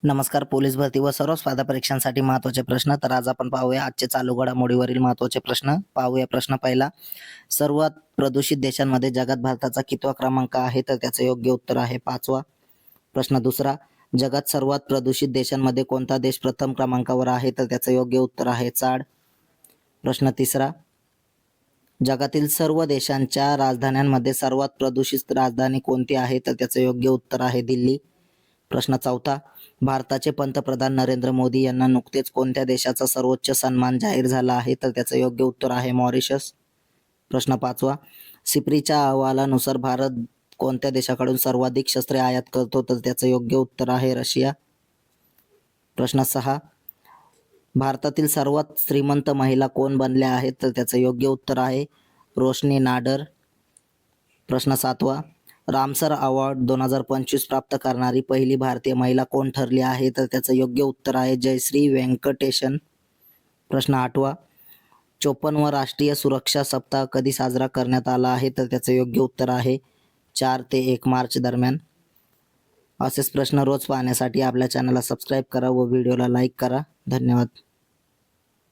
नमस्कार. पोलीस भरती व सर्व स्पर्धा परीक्षांसाठी महत्त्वाचे प्रश्न. तर आज आपण पाहूया आजचे चालू घडामोडीवरील महत्त्वाचे प्रश्न. पाहूया प्रश्न पहिला. सर्वात प्रदूषित देशांमध्ये जगात भारताचा कितवा क्रमांक आहे? तर त्याचं योग्य उत्तर आहे 5वा. प्रश्न दुसरा. जगात सर्वात प्रदूषित देशांमध्ये कोणता देश प्रथम क्रमांकावर आहे? तर त्याचं योग्य उत्तर आहे चाड. प्रश्न तिसरा. जगातील सर्व देशांच्या राजधान्यांमध्ये सर्वात प्रदूषित राजधानी कोणती आहे? तर त्याचं योग्य उत्तर आहे दिल्ली. प्रश्न चौथा. भारताचे पंतप्रधान नरेंद्र मोदी यांना नुकतेच कोणत्या देशाचा सर्वोच्च सन्मान जाहीर झाला आहे? तर त्याचं योग्य उत्तर आहे मॉरिशस. प्रश्न पाचवा. सिप्रीच्या अहवालानुसार भारत कोणत्या देशाकडून सर्वाधिक शस्त्रे आयात करतो? तर त्याचं योग्य उत्तर आहे रशिया. प्रश्न सहा. भारतातील सर्वात श्रीमंत महिला कोण बनल्या आहेत? तर त्याचं योग्य उत्तर आहे रोशनी नाडर. प्रश्न सातवा. रामसर अवॉर्ड 2025 प्राप्त करणारी पहिली भारतीय महिला कोण ठरली आहे? तर त्याचं योग्य उत्तर आहे जयश्री व्यंकटेशन. प्रश्न आठवा. 54वा राष्ट्रीय सुरक्षा सप्ताह कधी साजरा करण्यात आला आहे? तर त्याचं योग्य उत्तर आहे 4 ते 1 मार्च दरम्यान. असेच प्रश्न रोज पाहण्यासाठी आपल्या चॅनलला सबस्क्राईब करा व व्हिडिओला लाईक करा. धन्यवाद.